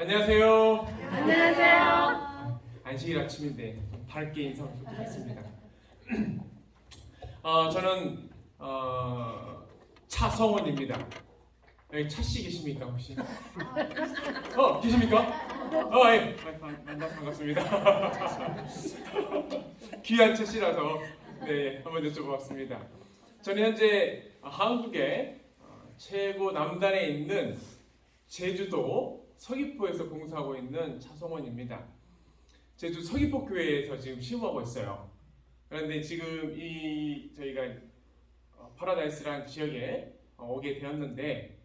안녕하세요. 안녕하세요. 안식일 아침인데 좀 밝게 인사를 드리겠습니다. 저는 차성원입니다. 여기 차씨 계십니까 혹시? 계십니까? 예. 만나서 반갑습니다. 귀한 차씨라서 네 한번 여쭤보았습니다. 저는 현재 한국의 최고 남단에 있는 제주도 서귀포에서 공사하고 있는 차성원입니다. 제주 서귀포 교회에서 지금 시험하고 있어요. 그런데 지금 저희가 파라다이스라는 지역에 오게 되었는데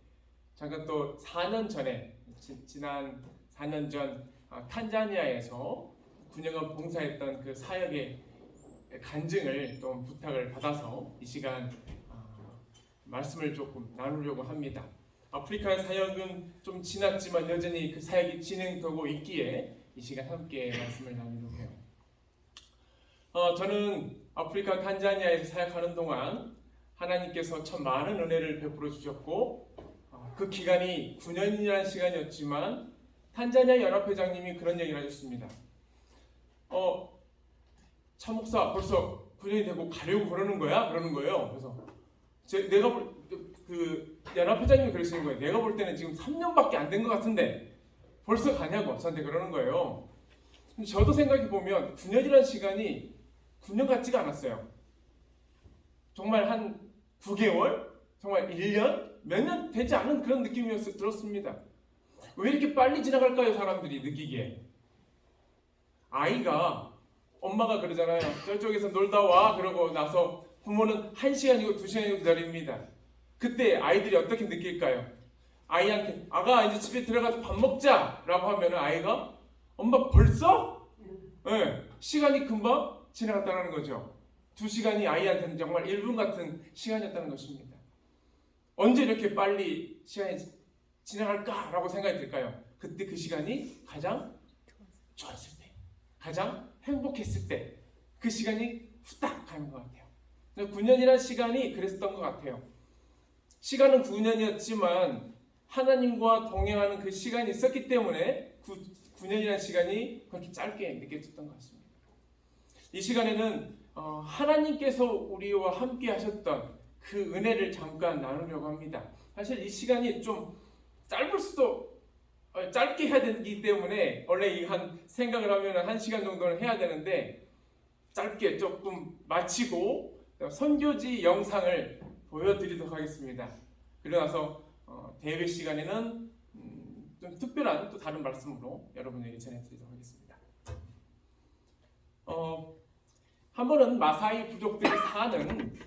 잠깐 또 4년 전에 지난 4년 전 탄자니아에서 9년간 봉사했던 그 사역의 간증을 좀 부탁을 받아서 이 시간 말씀을 조금 나누려고 합니다. 아프리카 사역은 좀 지났지만 여전히 그 사역이 진행되고 있기에 이 시간 함께 말씀을 나누려고 해요. 저는 아프리카 탄자니아에서 사역하는 동안 하나님께서 참 많은 은혜를 베풀어 주셨고 그 기간이 9년이라는 시간이었지만 탄자니아 연합회장님이 그런 얘기를 하셨습니다. 차 목사 벌써 9년이 되고 가려고 그러는 거야? 그러는 거예요. 그래서 내가 그 연합회장님이 그러시는 거예요. 내가 볼 때는 지금 3년밖에 안 된 것 같은데 벌써 가냐고 저한테 그러는 거예요. 근데 저도 생각해 보면 9년이라는 시간이 9년 같지가 않았어요. 정말 한 9개월? 정말 1년? 몇 년 되지 않은 그런 느낌이 들었습니다. 왜 이렇게 빨리 지나갈까요? 사람들이 느끼기에. 아이가 엄마가 그러잖아요. 저쪽에서 놀다 와 그러고 나서 부모는 1시간이고 2시간이고 기다립니다. 그때 아이들이 어떻게 느낄까요? 아이한테 아가 이제 집에 들어가서 밥 먹자 라고 하면 아이가 엄마 벌써? 네, 시간이 금방 지나갔다는 거죠. 2시간이 아이한테는 정말 1분 같은 시간이었다는 것입니다. 언제 이렇게 빨리 시간이 지나갈까? 라고 생각이 들까요? 그때 그 시간이 가장 좋았을 때, 가장 행복했을 때 그 시간이 후딱 가는 것 같아요. 9년이라는 시간이 그랬었던 것 같아요. 시간은 9년이었지만 하나님과 동행하는 그 시간이 있었기 때문에 9년이라는 시간이 그렇게 짧게 느껴졌던 것 같습니다. 이 시간에는 하나님께서 우리와 함께 하셨던 그 은혜를 잠깐 나누려고 합니다. 사실 이 시간이 좀 짧을 수도 짧게 해야 되기 때문에 원래 이 한 생각을 하면 1시간 정도는 해야 되는데 짧게 조금 마치고 선교지 영상을 보여드리도록 하겠습니다. 그러고 나서 대회 시간에는 좀 특별한 또 다른 말씀으로 여러분에게 전해드리도록 하겠습니다. 한 번은 마사이 부족들이 사는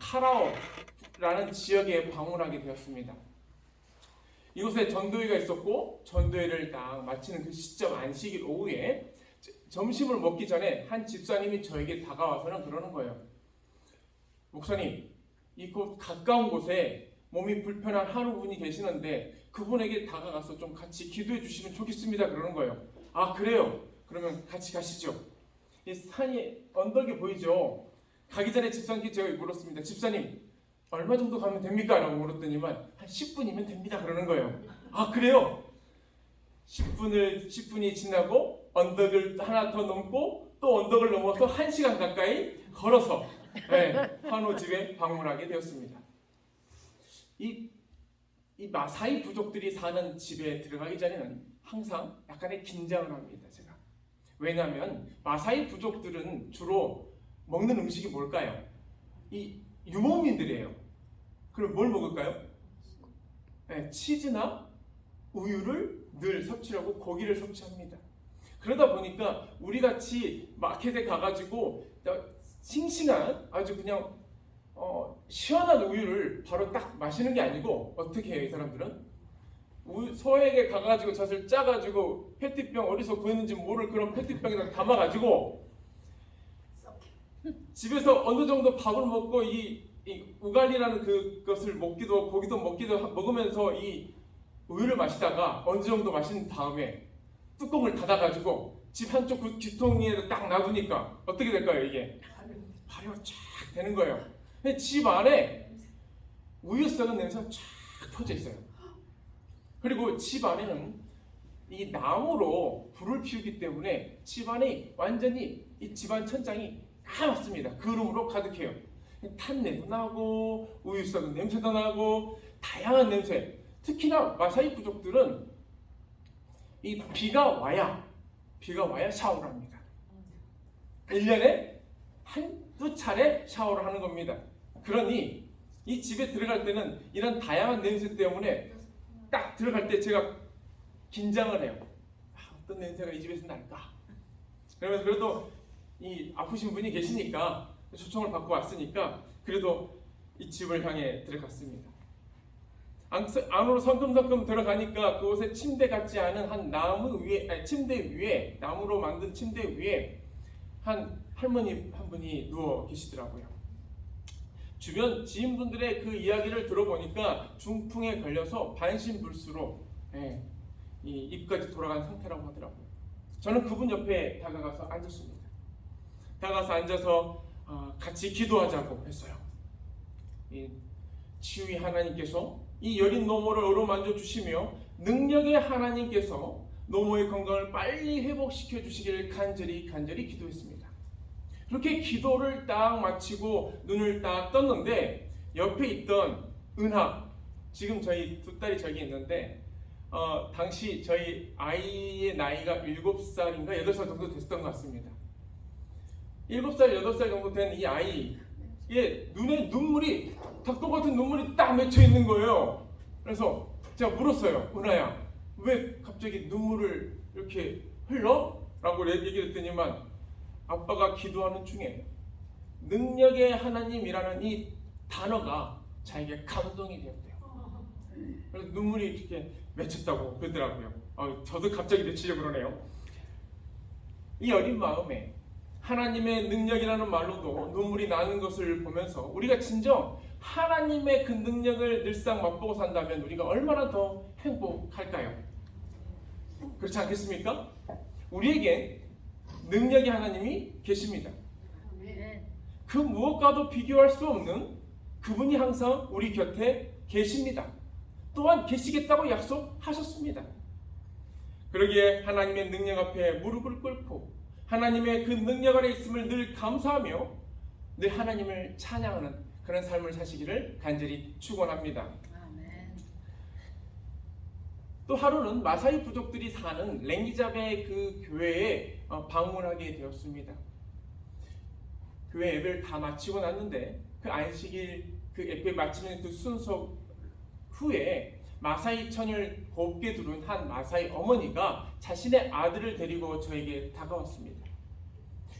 카라오라는 지역에 방문하게 되었습니다. 이곳에 전도회가 있었고 전도회를 딱 마치는 그 시점 안식일 오후에 점심을 먹기 전에 한 집사님이 저에게 다가와서는 그러는 거예요. 목사님, 이곳 가까운 곳에 몸이 불편한 한 분이 계시는데 그분에게 다가가서 좀 같이 기도해 주시면 좋겠습니다. 그러는 거예요. 아 그래요? 그러면 같이 가시죠. 이 산이 언덕이 보이죠? 가기 전에 집사님께 제가 물었습니다. 집사님 얼마 정도 가면 됩니까? 라고 물었더니만 한 10분이면 됩니다. 그러는 거예요. 아 그래요? 10분이 지나고 언덕을 하나 더 넘고 또 언덕을 넘어서 1시간 가까이 걸어서 한호 집에 방문하게 되었습니다. 이 마사이 부족들이 사는 집에 들어가기 전에는 항상 약간의 긴장을 합니다. 제가. 왜냐하면 마사이 부족들은 주로 먹는 음식이 뭘까요? 이 유목민들이에요. 그럼 뭘 먹을까요? 치즈나 우유를 늘 섭취하고 고기를 섭취합니다. 그러다 보니까 우리같이 마켓에 가가지고 싱싱한 아주 그냥 시원한 우유를 바로 딱 마시는 게 아니고 어떻게 해요? 이 사람들은 소에게 가가지고 젖을 짜가지고 페트병 어디서 구했는지 모를 그런 페트병에다 담아가지고 집에서 어느 정도 밥을 먹고 이 우갈리라는 그것을 고기도 먹으면서 이 우유를 마시다가 어느 정도 마신 다음에 뚜껑을 닫아가지고 집 한쪽 귀퉁이에 딱 놔두니까 어떻게 될까요? 이게 발효 쫙 되는 거예요. 집 안에 우유 썩은 냄새가 쫙 퍼져 있어요. 그리고 집 안에는 이 나무로 불을 피우기 때문에 집안이 완전히 이 집안 천장이 까맣습니다. 그름으로 가득해요. 탄내도 나고 우유 썩은 냄새도 나고 다양한 냄새. 특히나 마사이 부족들은 이 비가 와야 샤워를 합니다. 1년에 한두 차례 샤워를 하는 겁니다. 그러니 이 집에 들어갈 때는 이런 다양한 냄새 때문에 딱 들어갈 때 제가 긴장을 해요. 어떤 냄새가 이 집에서 날까? 그러면서 그래도 이 아프신 분이 계시니까 초청을 받고 왔으니까 그래도 이 집을 향해 들어갔습니다. 안으로 성큼성큼 들어가니까 그곳에 침대 같지 않은 한 침대 위에 나무로 만든 침대 위에 한 할머니 한 분이 누워 계시더라고요. 주변 지인분들의 그 이야기를 들어보니까 중풍에 걸려서 반신불수로 이 입까지 돌아간 상태라고 하더라고요. 저는 그분 옆에 다가가서 앉았습니다. 다가가서 앉아서 같이 기도하자고 했어요. 이 치유의 하나님께서 이 여린 노모를 어루만져 주시며 능력의 하나님께서 노모의 건강을 빨리 회복시켜 주시기를 간절히 기도했습니다. 그렇게 기도를 딱 마치고 눈을 딱 떴는데 옆에 있던 은하, 지금 저희 두 딸이 저기 있는데 당시 저희 아이의 나이가 7살인가 8살 정도 됐던 것 같습니다. 7살, 8살 정도 된 이 아이의 눈에 눈물이 닭똥 같은 눈물이 딱 맺혀 있는 거예요. 그래서 제가 물었어요. 은하야, 왜 갑자기 눈물을 이렇게 흘러? 라고 얘기를 했더니만 아빠가 기도하는 중에 능력의 하나님이라는 이 단어가 자기에게 감동이 되었대요. 그래서 눈물이 이렇게 맺혔다고 그러더라고요. 저도 갑자기 맺히려고 그러네요. 이 어린 마음에 하나님의 능력이라는 말로도 눈물이 나는 것을 보면서 우리가 진정 하나님의 그 능력을 늘상 맛보고 산다면 우리가 얼마나 더 행복할까요? 그렇지 않겠습니까? 우리에게 능력의 하나님이 계십니다. 그 무엇과도 비교할 수 없는 그분이 항상 우리 곁에 계십니다. 또한 계시겠다고 약속하셨습니다. 그러기에 하나님의 능력 앞에 무릎을 꿇고 하나님의 그 능력 아래 있음을 늘 감사하며 늘 하나님을 찬양하는 그런 삶을 사시기를 간절히 축원합니다. 또 하루는 마사이 부족들이 사는 랭기자베 그 교회에 방문하게 되었습니다. 교회 예배를 다 마치고 났는데 그 안식일 그 예배 마치는 그 순서 후에 마사이 천을 곱게 두른 한 마사이 어머니가 자신의 아들을 데리고 저에게 다가왔습니다.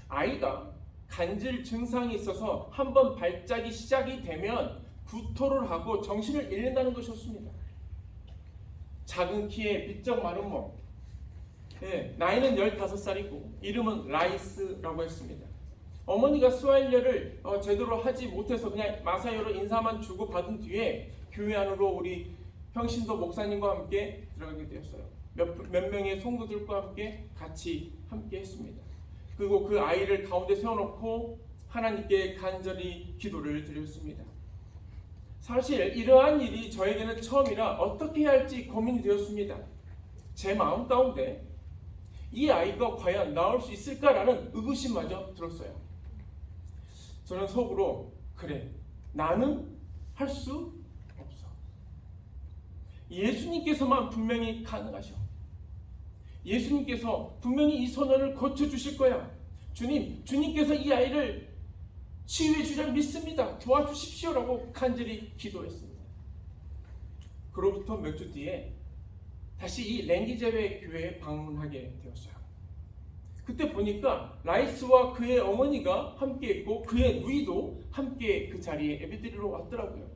아이가 간질 증상이 있어서 한번 발작이 시작이 되면 구토를 하고 정신을 잃는다는 것이었습니다. 작은 키에 비쩍 마른 몸, 나이는 15살이고 이름은 라이스라고 했습니다. 어머니가 스와힐리어를 제대로 하지 못해서 그냥 마사이어로 인사만 주고 받은 뒤에 교회 안으로 우리 평신도 목사님과 함께 들어가게 되었어요. 몇 명의 성도들과 함께 했습니다. 그리고 그 아이를 가운데 세워놓고 하나님께 간절히 기도를 드렸습니다. 사실 이러한 일이 저에게는 처음이라 어떻게 해야 할지 고민이 되었습니다. 제 마음 가운데 이 아이가 과연 나올 수 있을까라는 의구심마저 들었어요. 저는 속으로 그래, 나는 할 수 없어. 예수님께서만 분명히 가능하셔. 예수님께서 분명히 이 소년을 고쳐주실 거야. 주님께서 이 아이를 치유해 주실 믿습니다. 도와주십시오라고 간절히 기도했습니다. 그로부터 몇 주 뒤에 다시 이 랭기제베 교회에 방문하게 되었어요. 그때 보니까 라이스와 그의 어머니가 함께 있고 그의 누이도 함께 그 자리에 예배드리러 왔더라고요.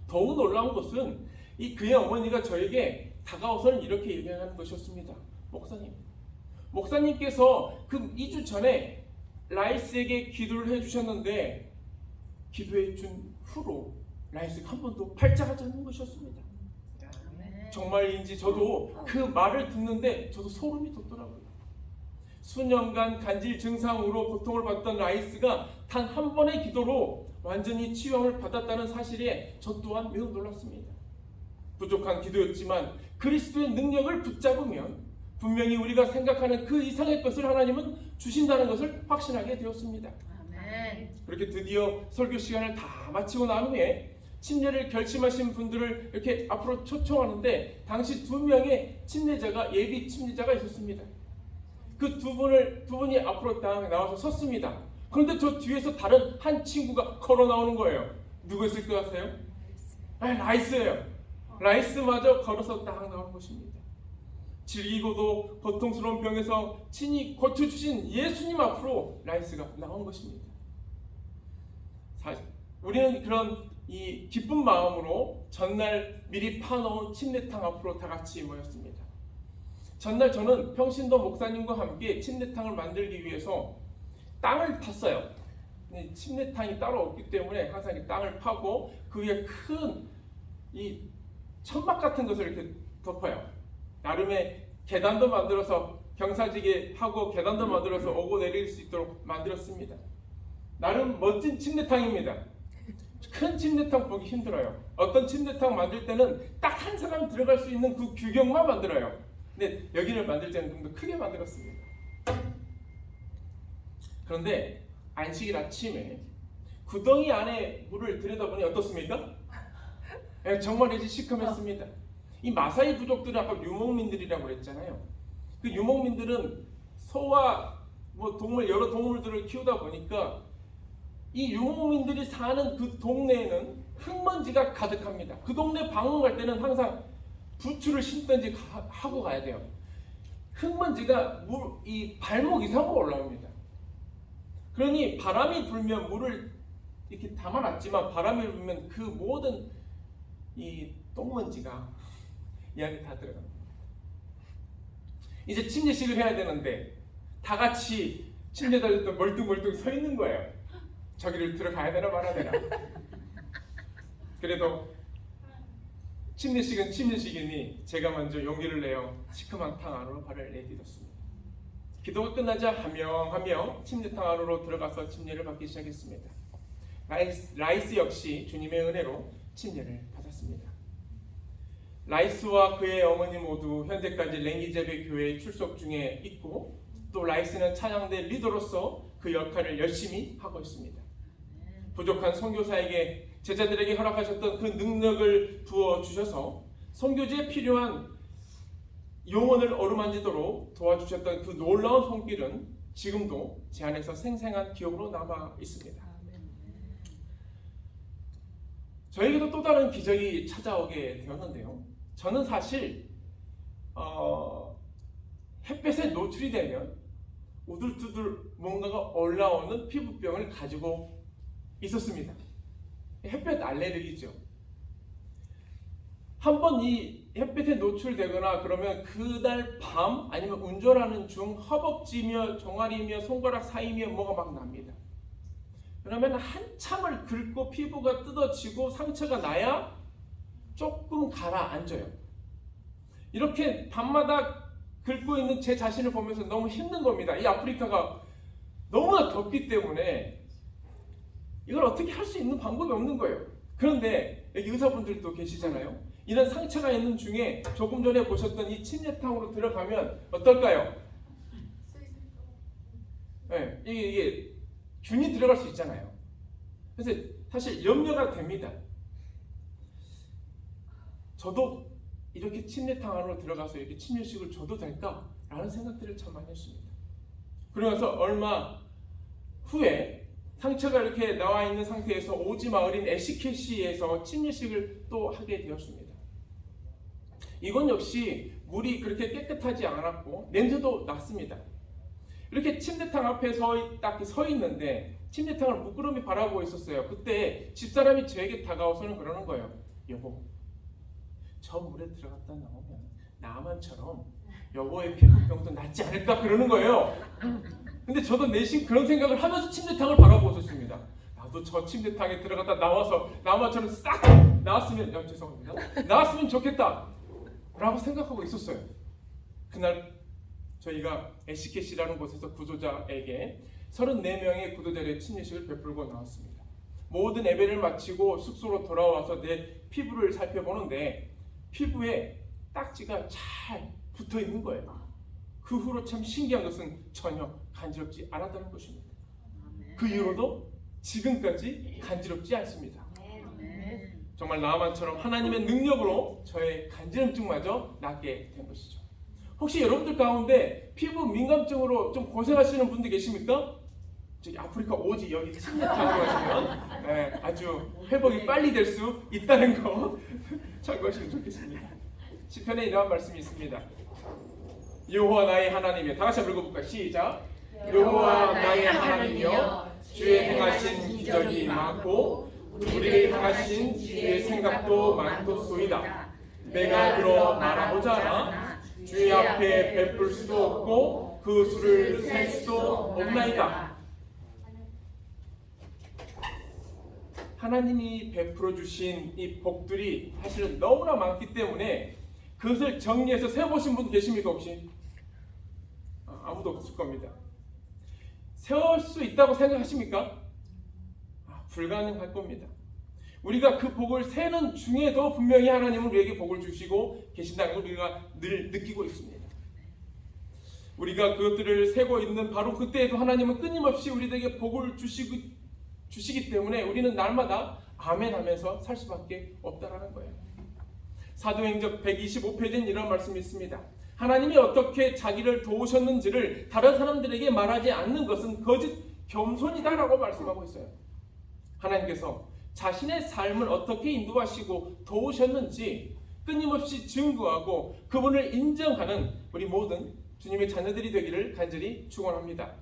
더욱 놀라운 것은 이 그의 어머니가 저에게 다가와서는 이렇게 얘기하는 것이었습니다. 목사님께서 그 2주 전에 라이스에게 기도를 해주셨는데 기도해 준 후로 라이스가 한 번도 발작하지 않는 것이었습니다. 정말인지 저도 그 말을 듣는데 저도 소름이 돋더라고요. 수년간 간질 증상으로 고통을 받던 라이스가 단 한 번의 기도로 완전히 치유함을 받았다는 사실에 저 또한 매우 놀랐습니다. 부족한 기도였지만 그리스도의 능력을 붙잡으면 분명히 우리가 생각하는 그 이상의 것을 하나님은 주신다는 것을 확신하게 되었습니다. 아멘. 그렇게 드디어 설교 시간을 다 마치고 난 후에 침례를 결심하신 분들을 이렇게 앞으로 초청하는데 당시 2명의 침례자가 예비 침례자가 있었습니다. 그 두 분이 앞으로 딱 나와서 섰습니다. 그런데 저 뒤에서 다른 한 친구가 걸어 나오는 거예요. 누구였을 것 같아요? 라이스예요. 라이스마저 걸어서 딱 나오는 것입니다. 질기고도 고통스러운 병에서 친히 고쳐주신 예수님 앞으로 라이스가 나온 것입니다. 사실 우리는 그런 이 기쁜 마음으로 전날 미리 파놓은 침례탕 앞으로 다 같이 모였습니다. 전날 저는 평신도 목사님과 함께 침례탕을 만들기 위해서 땅을 팠어요. 침례탕이 따로 없기 때문에 항상 이 땅을 파고 그 위에 큰 이 천막 같은 것을 이렇게 덮어요. 나름의 계단도 만들어서 경사지게 하고 계단도 만들어서 오고 내릴 수 있도록 만들었습니다. 나름 멋진 침례탕입니다. 큰 침례탕 보기 힘들어요. 어떤 침례탕 만들 때는 딱 한 사람 들어갈 수 있는 그 규격만 만들어요. 근데 여기를 만들 때는 좀 더 크게 만들었습니다. 그런데 안식일 아침에 구덩이 안에 물을 들여다보니 어떻습니까? 정말 이제 시커맸습니다. 이 마사이 부족들은 아까 유목민들이라고 그랬잖아요. 그 유목민들은 소와 동물 여러 동물들을 키우다 보니까 이 유목민들이 사는 그 동네에는 흙먼지가 가득합니다. 그 동네 방문할 때는 항상 부츠를 신든지 하고 가야 돼요. 흙먼지가 이 발목 이상으로 올라옵니다. 그러니 바람이 불면 물을 이렇게 담아놨지만 바람이 불면 그 모든 이 똥먼지가 이 안에 다 들어갑니다. 이제 침례식을 해야 되는데 다 같이 침례자들도 멀뚱멀뚱 서 있는 거예요. 저기를 들어가야 되나 말아야 되나. 그래도 침례식은 침례식이니 제가 먼저 용기를 내어 시큼한 탕 안으로 발을 내딛었습니다. 기도가 끝나자 한 명 침례탕 안으로 들어가서 침례를 받기 시작했습니다. 라이스 역시 주님의 은혜로 침례를 받았습니다. 라이스와 그의 어머니 모두 현재까지 랭기제베 교회에 출석 중에 있고 또 라이스는 찬양대 리더로서 그 역할을 열심히 하고 있습니다. 부족한 선교사에게 제자들에게 허락하셨던 그 능력을 부어주셔서 선교지에 필요한 용언을 어루만지도록 도와주셨던 그 놀라운 손길은 지금도 제 안에서 생생한 기억으로 남아 있습니다. 저에게도 또 다른 기적이 찾아오게 되었는데요. 저는 사실 햇볕에 노출이 되면 우둘투둘 뭔가가 올라오는 피부병을 가지고 있었습니다. 햇볕 알레르기죠. 한번 이 햇볕에 노출되거나 그러면 그날 밤 아니면 운전하는 중 허벅지며 종아리며 손가락 사이며 뭐가 막 납니다. 그러면 한참을 긁고 피부가 뜯어지고 상처가 나야 조금 가라앉아요. 이렇게 밤마다 긁고 있는 제 자신을 보면서 너무 힘든 겁니다. 이 아프리카가 너무나 덥기 때문에 이걸 어떻게 할 수 있는 방법이 없는 거예요. 그런데 여기 의사분들도 계시잖아요. 이런 상처가 있는 중에 조금 전에 보셨던 이 침례탕으로 들어가면 어떨까요? 네, 이게 균이 들어갈 수 있잖아요. 그래서 사실 염려가 됩니다. 저도 이렇게 침례탕 안으로 들어가서 이렇게 침례식을 줘도 될까라는 생각들을 참 많이 했습니다. 그러면서 얼마 후에 상처가 이렇게 나와 있는 상태에서 오지 마을인 에시케시에서 침례식을 또 하게 되었습니다. 이건 역시 물이 그렇게 깨끗하지 않았고 냄새도 났습니다. 이렇게 침례탕 앞에 딱 서 있는데 침례탕을 부끄러움이 바라보고 있었어요. 그때 집사람이 저에게 다가와서는 그러는 거예요. 여보, 저 물에 들어갔다 나오면 나만처럼 여보의 피부병도 낫지 않을까 그러는 거예요. 근데 저도 내심 그런 생각을 하면서 침례탕을 바라보고 있었습니다. 나도 저 침례탕에 들어갔다 나와서 나만처럼 싹 나왔으면 죄송합니다. 나왔으면 좋겠다 라고 생각하고 있었어요. 그날 저희가 에시케시라는 곳에서 구조자에게 34명의 구조자의 침례식을 베풀고 나왔습니다. 모든 예배를 마치고 숙소로 돌아와서 내 피부를 살펴보는데 피부에 딱지가 잘 붙어 있는 거예요. 그 후로 참 신기한 것은 전혀 간지럽지 않았다는 것입니다. 그 이후로도 지금까지 간지럽지 않습니다. 정말 나만처럼 하나님의 능력으로 저의 간지럼증마저 낫게 된 것이죠. 혹시 여러분들 가운데 피부 민감증으로 좀 고생하시는 분들 계십니까? 저기 아프리카 오지 여기 참고하시면 아주 회복이 빨리 될 수 있다는 거 참고하시면 좋겠습니다. 시편에 이러한 말씀이 있습니다. 여호와 나의 하나님이여, 다 같이 한번 읽어볼까요? 시작. 여호와 나의 하나님이여, 주의 행하신 기적이 많고 우리를 향하신 주의 생각도 많도소이다. 내가 들어 말하고자 하나 주의 앞에 베풀 수도 없고 그 수를 셀 수도 없나이다. 하나님이 베풀어 주신 이 복들이 사실은 너무나 많기 때문에 그것을 정리해서 세워보신 분 계십니까 혹시? 아무도 없을 겁니다. 세울 수 있다고 생각하십니까? 불가능할 겁니다. 우리가 그 복을 세는 중에도 분명히 하나님은 우리에게 복을 주시고 계신다는 걸 우리가 늘 느끼고 있습니다. 우리가 그것들을 세고 있는 바로 그때에도 하나님은 끊임없이 우리에게 복을 주시기 때문에 우리는 날마다 아멘 하면서 살 수밖에 없다라는 거예요. 사도행전 125페이지엔 이런 말씀이 있습니다. 하나님이 어떻게 자기를 도우셨는지를 다른 사람들에게 말하지 않는 것은 거짓 겸손이다라고 말씀하고 있어요. 하나님께서 자신의 삶을 어떻게 인도하시고 도우셨는지 끊임없이 증거하고 그분을 인정하는 우리 모든 주님의 자녀들이 되기를 간절히 축원합니다.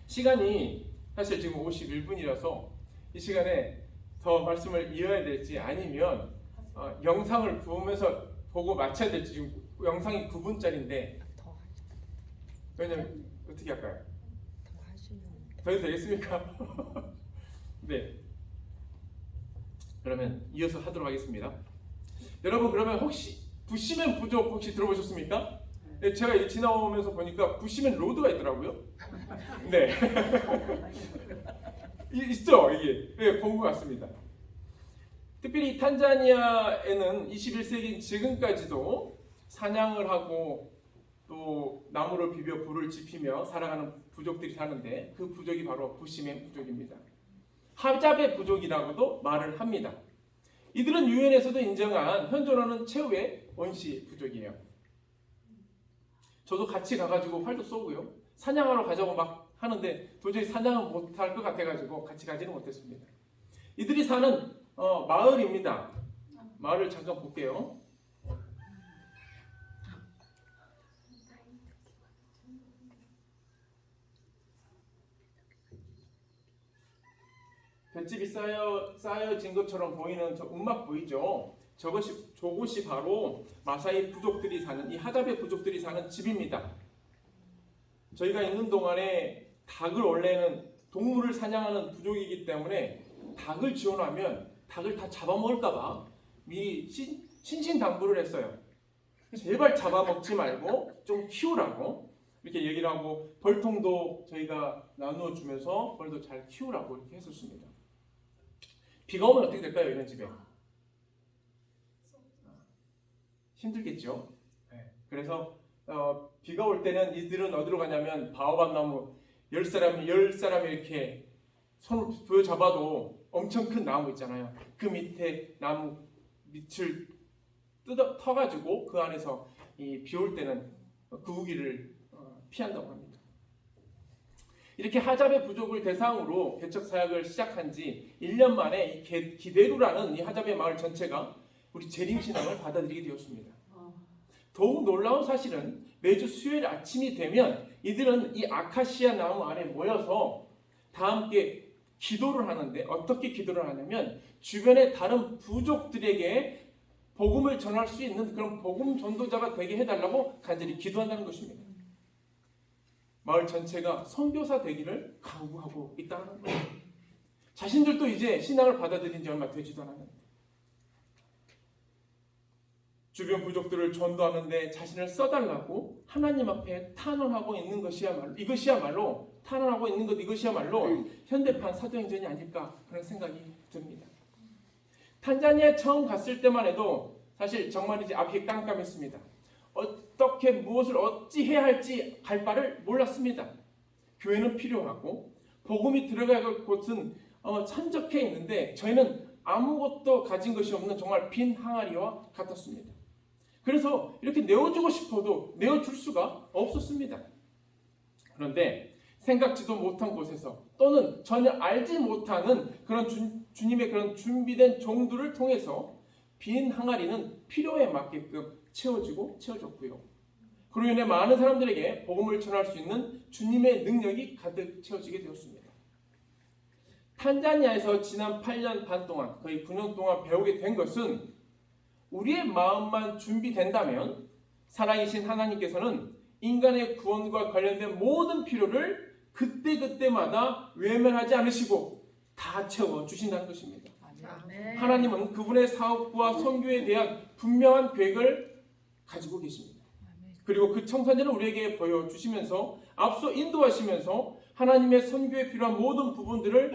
시간이 사실 지금 51분이라서 이 시간에 더 말씀을 이어야 될지 아니면 영상을 보고 마쳐야 될지, 지금 영상이 9분짜리인데 왜냐면 어떻게 할까요? 더 해도 되겠습니까? 네, 그러면 이어서 하도록 하겠습니다. 여러분, 그러면 혹시 부시맨 부족 혹시 들어보셨습니까? 네, 제가 지나오면서 보니까 부시맨 로드가 있더라고요. 네. 있죠, 이게. 네, 본 것 같습니다. 특별히 탄자니아에는 21세기 지금까지도 사냥을 하고 또 나무를 비벼 불을 지피며 살아가는 부족들이 사는데 그 부족이 바로 부시맨 부족입니다. 하잡의 부족이라고도 말을 합니다. 이들은 유엔에서도 인정한 현존하는 최후의 원시 부족이에요. 저도 같이 가가지고 활도 쏘고요, 사냥하러 가자고 막 하는데 도저히 사냥은 못할 것 같아가지고 같이 가지는 못했습니다. 이들이 사는 마을입니다. 마을을 잠깐 볼게요. 볏집이 쌓여진 것처럼 보이는 저 움막 보이죠? 저곳이 바로 마사이 부족들이 사는, 이 하잡의 부족들이 사는 집입니다. 저희가 있는 동안에 닭을, 원래는 동물을 사냥하는 부족이기 때문에 닭을 지원하면 닭을 다 잡아먹을까봐 미리 신신당부를 했어요. 제발 잡아먹지 말고 좀 키우라고 이렇게 얘기를 하고, 벌통도 저희가 나누어 주면서 벌도 잘 키우라고 이렇게 했었습니다. 비가 오면 어떻게 될까요, 이런 집에? 힘들겠죠. 네. 그래서 비가 올 때는 이들은 어디로 가냐면 바오밥 나무 10사람이 이렇게 손을 부여잡아도 엄청 큰 나무 있잖아요. 그 밑에 나무 밑을 터가지고 그 안에서 비 올 때는 그 우기를 피한다고 합니다. 이렇게 하잡의 부족을 대상으로 개척 사역을 시작한 지 1년 만에 이 기데루라는 이 하잡의 마을 전체가 우리 재림신앙을 받아들이게 되었습니다. 더욱 놀라운 사실은 매주 수요일 아침이 되면 이들은 이 아카시아 나무 아래 모여서 다 함께 기도를 하는데, 어떻게 기도를 하냐면 주변의 다른 부족들에게 복음을 전할 수 있는 그런 복음 전도자가 되게 해달라고 간절히 기도한다는 것입니다. 마을 전체가 선교사 되기를 강구하고 있다는 거예요. 자신들도 이제 신앙을 받아들인 지 얼마 되지도 않았는데 주변 부족들을 전도하는데 자신을 써달라고 하나님 앞에 탄원하고 있는 이것이야말로 탄원하고 있는 것, 이것이야말로 현대판 사도행전이 아닐까 그런 생각이 듭니다. 탄자니아에 처음 갔을 때만 해도 사실 정말이지 앞이 깜깜했습니다. 어떻게 무엇을 어찌 해야 할지 갈 바를 몰랐습니다. 교회는 필요하고 복음이 들어갈 곳은 산적해 있는데 저희는 아무것도 가진 것이 없는 정말 빈 항아리와 같았습니다. 그래서 이렇게 내어주고 싶어도 내어줄 수가 없었습니다. 그런데 생각지도 못한 곳에서 또는 전혀 알지 못하는 그런 주님의 그런 준비된 종들을 통해서 빈 항아리는 필요에 맞게끔 채워졌고요. 그로 인해 많은 사람들에게 복음을 전할 수 있는 주님의 능력이 가득 채워지게 되었습니다. 탄자니아에서 지난 8년 반 동안 거의 9년 동안 배우게 된 것은 우리의 마음만 준비된다면 살아계신 하나님께서는 인간의 구원과 관련된 모든 필요를 그때그때마다 외면하지 않으시고 다 채워주신다는 것입니다. 아멘. 하나님은 그분의 사업과 선교에 대한 분명한 계획을 가지고 계십니다. 그리고 그 청사진을 우리에게 보여주시면서 앞서 인도하시면서 하나님의 선교에 필요한 모든 부분들을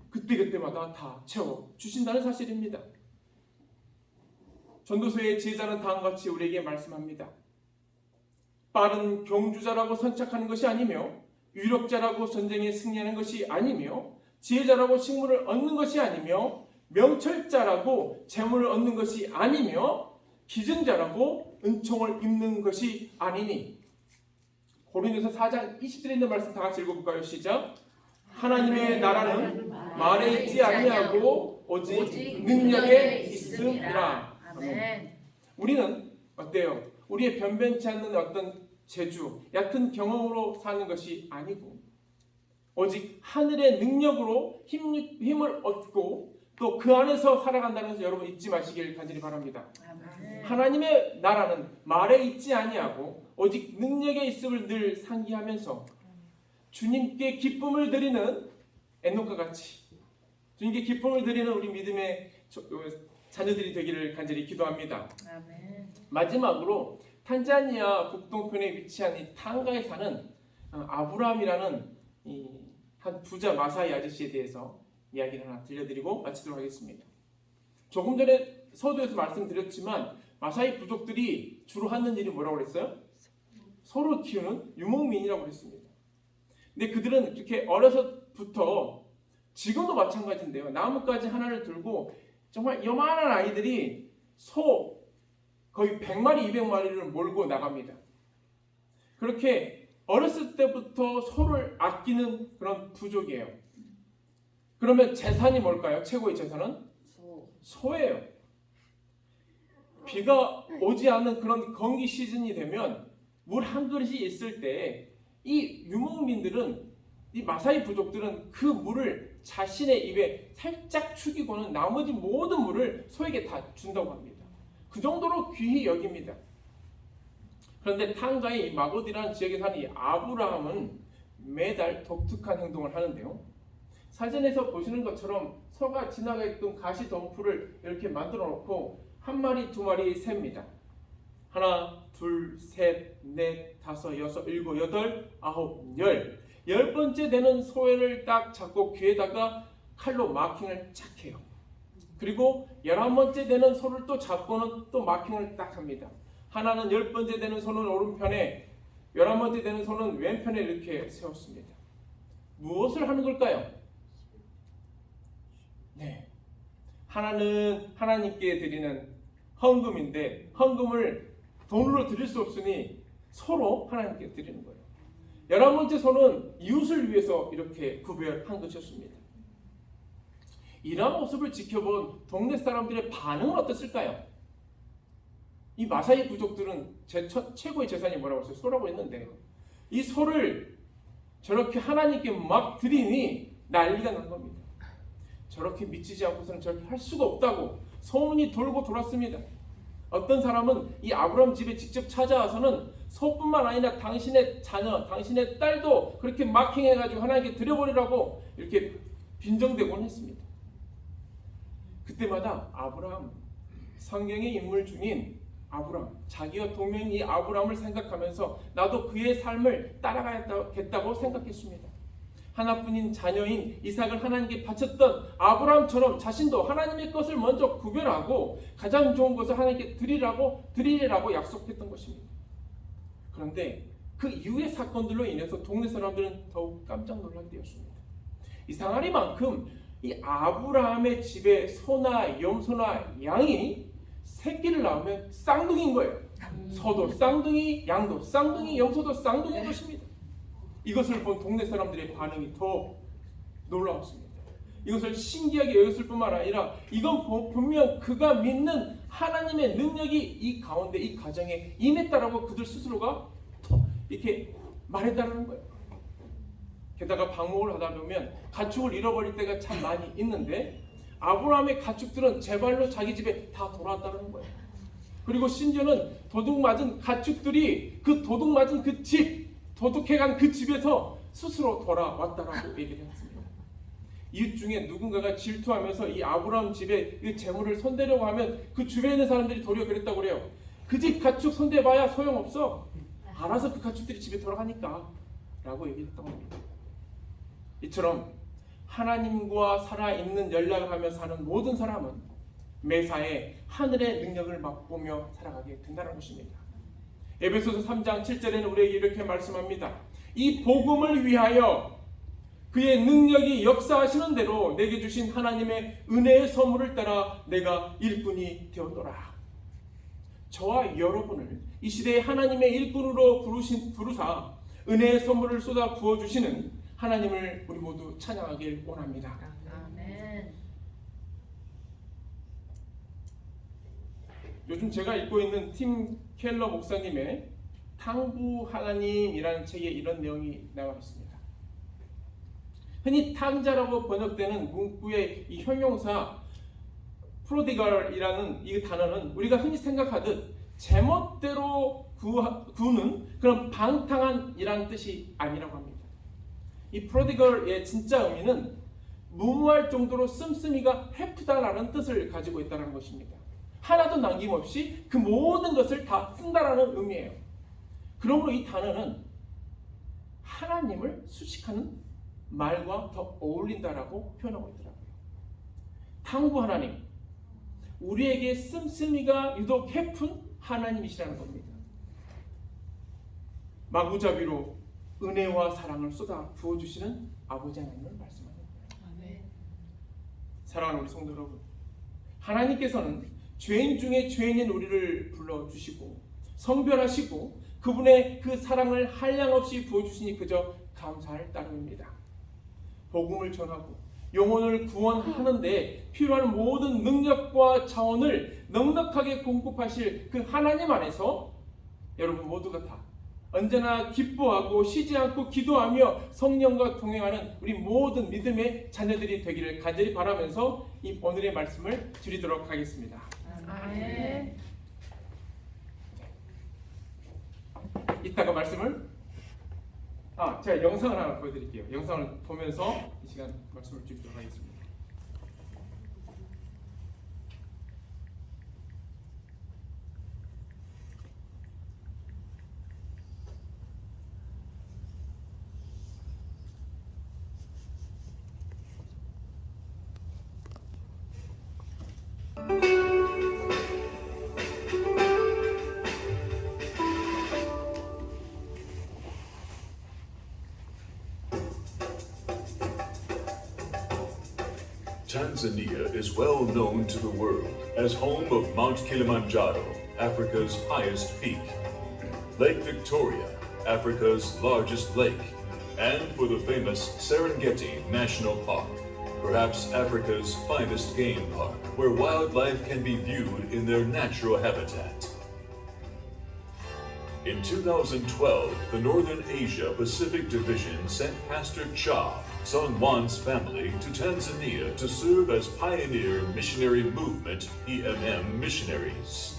그때그때마다 다 채워주신다는 사실입니다. 전도서의 지혜자는 다음과 같이 우리에게 말씀합니다. 빠른 경주자라고 선착하는 것이 아니며 유력자라고 전쟁에 승리하는 것이 아니며 지혜자라고 식물을 얻는 것이 아니며 명철자라고 재물을 얻는 것이 아니며 기증자라고 은총을 입는 것이 아니니. 고린도서 4장 20절에 있는 말씀 다 같이 읽어볼까요? 시작. 하나님의 나라는 말에 있지 아니하고 오직 능력에 있음이라. 아멘. 우리는 어때요? 우리의 변변치 않는 어떤 재주, 얕은 경험으로 사는 것이 아니고 오직 하늘의 능력으로 힘을 얻고 또 그 안에서 살아간다는 것을 여러분 잊지 마시길 간절히 바랍니다. 아멘. 하나님의 나라는 말에 있지 아니하고 오직 능력에 있음을 늘 상기하면서 주님께 기쁨을 드리는 에녹과 같이 주님께 기쁨을 드리는 우리 믿음의 자녀들이 되기를 간절히 기도합니다. 아멘. 마지막으로 탄자니아 북동편에 위치한 이 탕가에 사는 아브라함이라는 한 부자 마사이 아저씨에 대해서 이야기를 하나 들려드리고 마치도록 하겠습니다. 조금 전에 서두에서 말씀드렸지만 마사이 부족들이 주로 하는 일이 뭐라고 그랬어요? 소를 키우는 유목민이라고 그랬습니다. 근데 그들은 이렇게 어려서부터 지금도 마찬가지인데요. 나뭇가지 하나를 들고 정말 요만한 아이들이 소 거의 100마리, 200마리를 몰고 나갑니다. 그렇게 어렸을 때부터 소를 아끼는 그런 부족이에요. 그러면 재산이 뭘까요? 최고의 재산은? 소예요. 비가 오지 않는 그런 건기 시즌이 되면 물 한 그릇이 있을 때 이 유목민들은 이 마사이 부족들은 그 물을 자신의 입에 살짝 축이고는 나머지 모든 물을 소에게 다 준다고 합니다. 그 정도로 귀히 여깁니다. 그런데 탕가의 이 마고디라는 지역에 사는 이 아브라함은 매달 독특한 행동을 하는데요. 사진에서 보시는 것처럼 소가 지나가게끔 가시 덤프를 이렇게 만들어 놓고 한 마리, 두 마리 셉니다. 하나, 둘, 셋, 넷, 다섯, 여섯, 일곱, 여덟, 아홉, 열. 10번째 되는 소를 딱 잡고 귀에다가 칼로 마킹을 착 해요. 그리고 11번째 되는 소를 또 잡고는 또 마킹을 딱 합니다. 하나는 10번째 되는 소는 오른편에, 11번째 되는 소는 왼편에 이렇게 세웠습니다. 무엇을 하는 걸까요? 네, 하나는 하나님께 드리는 헌금인데 헌금을 돈으로 드릴 수 없으니 소로 하나님께 드리는 거예요. 11번째 소는 이웃을 위해서 이렇게 구별한 것이었습니다. 이러한 모습을 지켜본 동네 사람들의 반응은 어땠을까요? 이 마사이 부족들은 최고의 재산이 뭐라고 했어요? 소라고 했는데 이 소를 저렇게 하나님께 막 드리니 난리가 난 겁니다. 저렇게 미치지 않고서는 저렇게 할 수가 없다고 소문이 돌고 돌았습니다. 어떤 사람은 이 아브라함 집에 직접 찾아와서는 소뿐만 아니라 당신의 자녀, 당신의 딸도 그렇게 마킹해가지고 하나님께 드려버리라고 이렇게 빈정대곤 했습니다. 그때마다 아브라함, 성경의 인물 중인 아브라함, 자기와 동명인 이 아브라함을 생각하면서 나도 그의 삶을 따라가야겠다고 생각했습니다. 하나뿐인 자녀인 이삭을 하나님께 바쳤던 아브라함처럼 자신도 하나님의 것을 먼저 구별하고 가장 좋은 것을 하나님께 드리라고 약속했던 것입니다. 그런데 그 이후의 사건들로 인해서 동네 사람들은 더욱 깜짝 놀라게 되었습니다. 이상하리만큼 이 아브라함의 집에 소나 염소나 양이 새끼를 낳으면 쌍둥이인 거예요. 소도 쌍둥이, 양도 쌍둥이, 염소도 쌍둥이인 것입니다. 이것을 본 동네 사람들의 반응이 더 놀라웠습니다. 이것을 신기하게 여겼을 뿐만 아니라 이건 분명 그가 믿는 하나님의 능력이 이 가운데 이 가정에 임했다라고 그들 스스로가 이렇게 말했다는 거예요. 게다가 방목을 하다 보면 가축을 잃어버릴 때가 참 많이 있는데 아브라함의 가축들은 제발로 자기 집에 다 돌아왔다는 거예요. 그리고 심지어는 도둑맞은 가축들이 그 도둑맞은 그 집, 도둑해간 그 집에서 스스로 돌아왔다라고 얘기를 했습니다. 이웃 중에 누군가가 질투하면서 이 아브라함 집에 이 재물을 손대려고 하면 그 주변에 있는 사람들이 도리어 그랬다고 그래요. 그 집 가축 손대봐야 소용없어. 알아서 그 가축들이 집에 돌아가니까 라고 얘기했던 겁니다. 이처럼 하나님과 살아있는 연락을 하며 사는 모든 사람은 매사에 하늘의 능력을 맛보며 살아가게 된다는 것입니다. 에베소서 3장 7절에는 우리에게 이렇게 말씀합니다. 이 복음을 위하여 그의 능력이 역사하시는 대로 내게 주신 하나님의 은혜의 선물을 따라 내가 일꾼이 되었노라. 저와 여러분을 이 시대에 하나님의 일꾼으로 부르사 은혜의 선물을 쏟아 부어주시는 하나님을 우리 모두 찬양하길 원합니다. 아멘. 요즘 제가 읽고 있는 팀 켈러 목사님의 탕부 하나님이라는 책에 이런 내용이 나와 있습니다. 흔히 탕자라고 번역되는 문구의 이 형용사 프로디걸이라는 이 단어는 우리가 흔히 생각하듯 제멋대로 구는 그런 방탕한이라는 뜻이 아니라고 합니다. 이 프로디걸의 진짜 의미는 무모할 정도로 씀씀이가 헤프다라는 뜻을 가지고 있다는 것입니다. 하나도 남김없이 그 모든 것을 다 쓴다라는 의미예요. 그러므로 이 단어는 하나님을 수식하는 말과 더 어울린다라고 표현하고 있더라고요. 탕부 하나님, 우리에게 씀씀이가 유독 헤픈 하나님이시라는 겁니다. 마구잡이로 은혜와 사랑을 쏟아 부어주시는 아버지 하나님을 말씀합니다. 아멘. 사랑하는 우리 성도 여러분, 하나님께서는 죄인 중에 죄인인 우리를 불러주시고 성별하시고 그분의 그 사랑을 한량없이 부어주시니 그저 감사할 따름입니다. 복음을 전하고 영혼을 구원하는데 필요한 모든 능력과 자원을 넉넉하게 공급하실 그 하나님 안에서 여러분 모두가 다 언제나 기뻐하고 쉬지 않고 기도하며 성령과 동행하는 우리 모든 믿음의 자녀들이 되기를 간절히 바라면서 이 오늘의 말씀을 드리도록 하겠습니다. 아멘. 이따가 말씀을 제가 영상을 하나 보여드릴게요. 영상을 보면서 이 시간 말씀을 드리도록 하겠습니다. Tanzania is well known to the world as home of Mount Kilimanjaro, Africa's highest peak, Lake Victoria, Africa's largest lake, and for the famous Serengeti National Park, perhaps Africa's finest game park, where wildlife can be viewed in their natural habitat. In 2012, the Northern Asia Pacific Division sent Pastor Cha, Son Juan's family, to Tanzania to serve as Pioneer Missionary Movement (PMM) missionaries.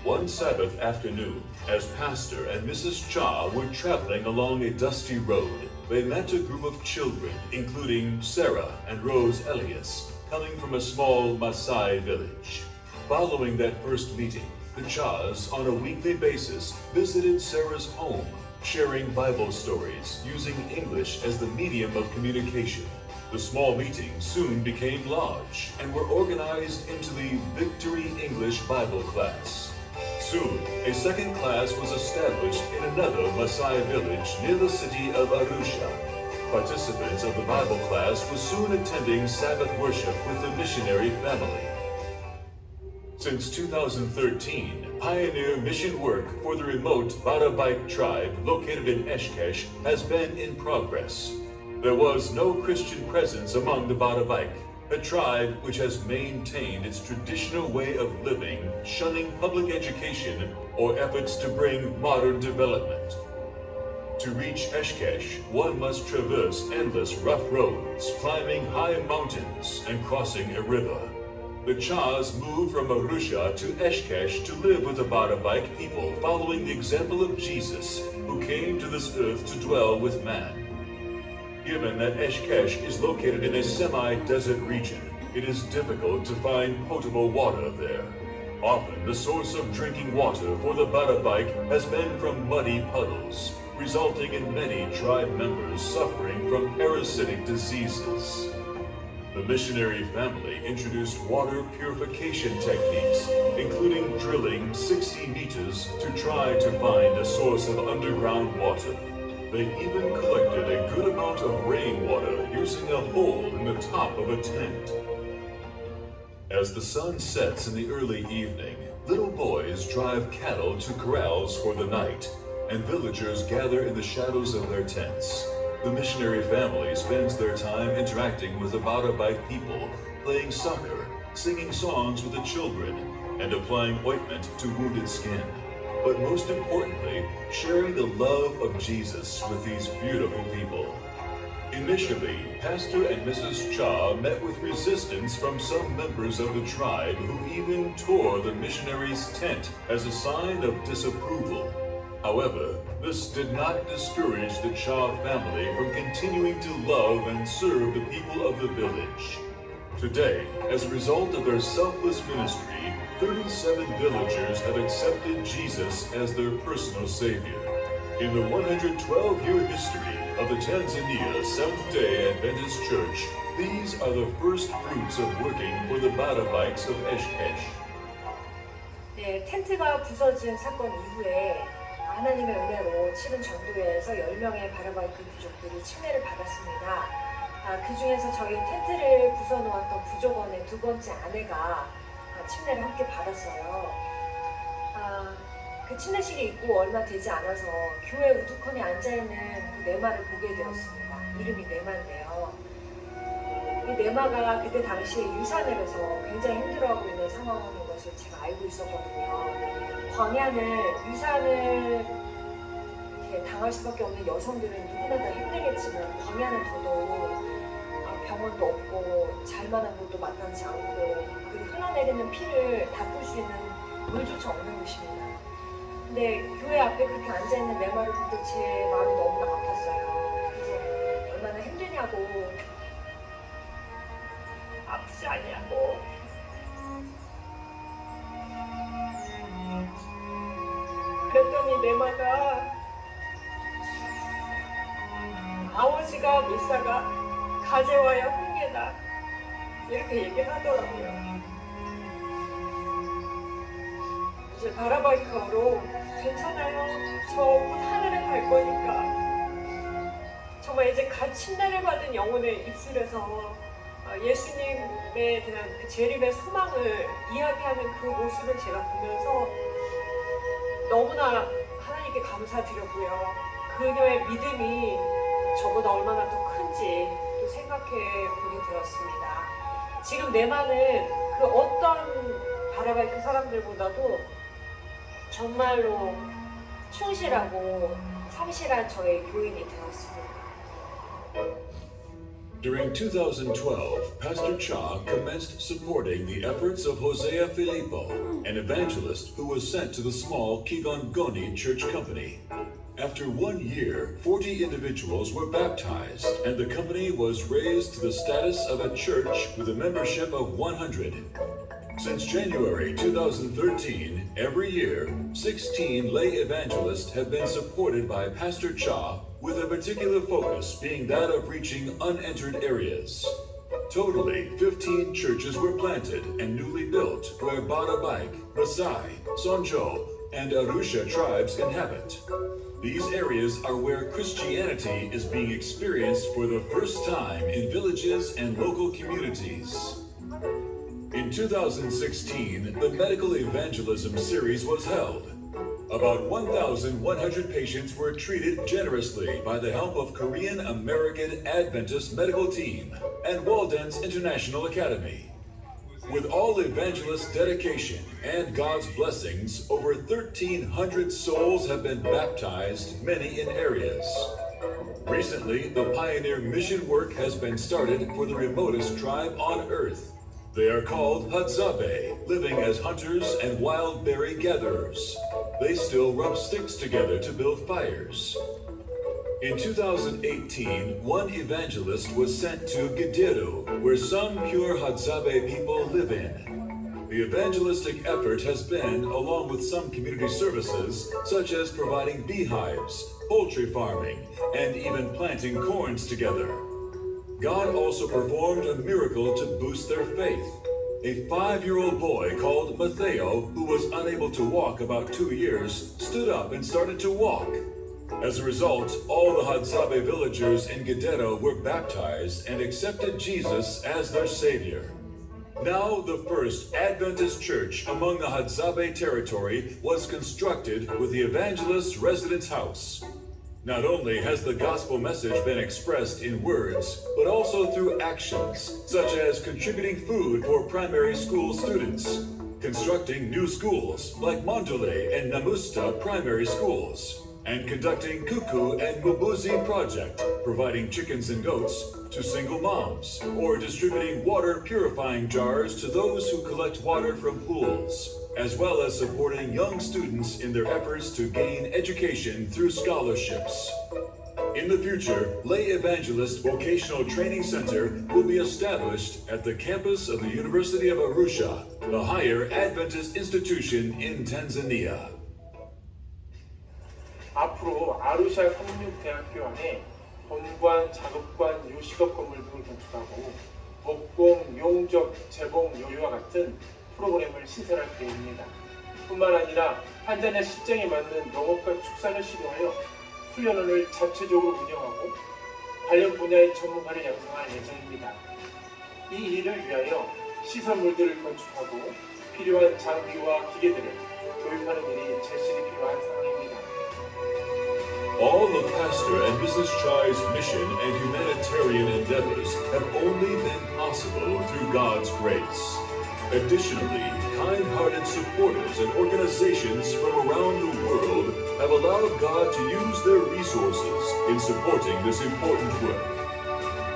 One Sabbath afternoon, as Pastor and Mrs. Cha were traveling along a dusty road, they met a group of children, including Sarah and Rose Elias, coming from a small Maasai village. Following that first meeting, the Chas, on a weekly basis, visited Sarah's home, sharing Bible stories using English as the medium of communication. The small meetings soon became large and were organized into the Victory English Bible class. Soon, a second class was established in another Maasai village near the city of Arusha. Participants of the Bible class were soon attending Sabbath worship with the missionary family. Since 2013, pioneer mission work for the remote Barabaik tribe located in Eshkesh has been in progress. There was no Christian presence among the Barabaik, a tribe which has maintained its traditional way of living, shunning public education or efforts to bring modern development. To reach Eshkesh, one must traverse endless rough roads, climbing high mountains, and crossing a river. The Chas moved from Arusha to Eshkesh to live with the Barabaik people, following the example of Jesus, who came to this earth to dwell with man. Given that Eshkesh is located in a semi-desert region, it is difficult to find potable water there. Often, the source of drinking water for the Barabaik has been from muddy puddles, resulting in many tribe members suffering from parasitic diseases. The missionary family introduced water purification techniques, including drilling 60 meters to try to find a source of underground water. They even collected a good amount of rainwater using a hole in the top of a tent. As the sun sets in the early evening, little boys drive cattle to corrals for the night, and villagers gather in the shadows of their tents. The missionary family spends their time interacting with the Barabaik people, playing soccer, singing songs with the children, and applying ointment to wounded skin. But most importantly, sharing the love of Jesus with these beautiful people. Initially, Pastor and Mrs. Cha met with resistance from some members of the tribe who even tore the missionaries' tent as a sign of disapproval. However, this did not discourage the Cha family from continuing to love and serve the people of the village. Today, as a result of their selfless ministry, 37 villagers have accepted Jesus as their personal Savior. In the 112-year history of the Tanzania Seventh-day Adventist Church, these are the first fruits of working for the Barabaiks of Eshkesh. 네, 텐트가 부서진 사건 이후에 하나님의 은혜로 치른 전도회에서 10명의 바라바이크 귀족들이 침례를 받았습니다. 그 중에서 저희 텐트를 부숴놓았던 부족원의 두 번째 아내가 침례를 함께 받았어요. 그 침례식이 있고 얼마 되지 않아서 교회 우두커니 앉아있는 그 네마를 보게 되었습니다. 이름이 네마인데요. 이 네마가 그때 당시에 유산을 해서 굉장히 힘들어하고 있는 상황인 것을 제가 알고 있었거든요. 광야는 유산을 이렇게 당할 수밖에 없는 여성들은 누구나 다 힘들겠지만 광야는 더더욱 병원도 없고 잘만한 곳도 마땅치 않고 그 흘러내리는 피를 닦을 수 있는 물조차 없는 곳입니다. 근데 교회 앞에 그렇게 앉아있는 내 말을 볼 때 제 마음이 너무나 아팠어요. 그래서 얼마나 힘드냐고, 아프지 않냐고, 그랬더니 내 마가 아오지가 밀사가 가재와야 홍게다 이렇게 얘기를 하더라고요. 이제 바라바이카로 괜찮아요. 저 곧 하늘에 갈 거니까. 정말 이제 갓 침례를 받은 영혼의 입술에서 예수님에 대한 그 재림의 소망을 이야기하는 그 모습을 제가 보면서 너무나 하나님께 감사드렸고요. 그녀의 믿음이 저보다 얼마나 더 큰지 또 생각해 보게 되었습니다. 지금 네마는 그 어떤 바라바이크 사람들보다도 정말로 충실하고 성실한 저의 교인이 되었습니다. During 2012, Pastor Cha commenced supporting the efforts of Hosea Filippo, an evangelist who was sent to the small Kigongoni church company. After 1 year, 40 individuals were baptized, and the company was raised to the status of a church with a membership of 100. Since January 2013, every year, 16 lay evangelists have been supported by Pastor Cha, with a particular focus being that of reaching unentered areas. Totally, 15 churches were planted and newly built where Barabaik, Masai, Sonjo, and Arusha tribes inhabit. These areas are where Christianity is being experienced for the first time in villages and local communities. In 2016, the Medical Evangelism Series was held. About 1,100 patients were treated generously by the help of Korean American Adventist Medical Team and Walden's International Academy. With all evangelists' dedication and God's blessings, over 1,300 souls have been baptized, many in areas. Recently, the pioneer mission work has been started for the remotest tribe on earth. They are called Hadzabe, living as hunters and wild berry gatherers. They still rub sticks together to build fires. In 2018, one evangelist was sent to Gediru, where some pure Hadzabe people live in. The evangelistic effort has been, along with some community services, such as providing beehives, poultry farming, and even planting corns together. God also performed a miracle to boost their faith. A 5-year-old boy called Matteo, who was unable to walk about 2 years, stood up and started to walk. As a result, all the Hadzabe villagers in Gediru were baptized and accepted Jesus as their Savior. Now, the first Adventist church among the Hadzabe territory was constructed with the evangelist's residence house. Not only has the gospel message been expressed in words, but also through actions, such as contributing food for primary school students, constructing new schools like Mandule and Namusta primary schools, and conducting Kuku and Mubuzi project, providing chickens and goats to single moms, or distributing water purifying jars to those who collect water from pools, as well as supporting young students in their efforts to gain education through scholarships. In the future, Lay Evangelist Vocational Training Center will be established at the campus of the University of Arusha, the higher Adventist institution in Tanzania. 앞으로 아루샤 상륙대학교 안에 본관, 작업관, 요식업 건물 등을 건축하고 복공, 용접, 재봉, 요리와 같은 프로그램을 시설할 계획입니다. 뿐만 아니라 한자냐 실정에 맞는 농업과 축산을 시도하여 훈련원을 자체적으로 운영하고 관련 분야의 전문가를 양성할 예정입니다. 이 일을 위하여 시설물들을 건축하고 필요한 장비와 기계들을 도입하는 일이 절실히 필요한 상황입니다. All of Pastor and Mrs. Chai's mission and humanitarian endeavors have only been possible through God's grace. Additionally, kind-hearted supporters and organizations from around the world have allowed God to use their resources in supporting this important work.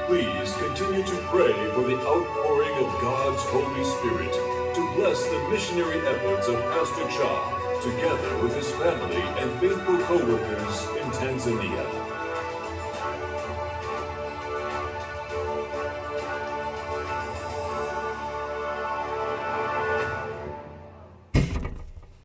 Please continue to pray for the outpouring of God's Holy Spirit to bless the missionary efforts of Pastor Cha, together with his family and faithful co-workers in Tanzania.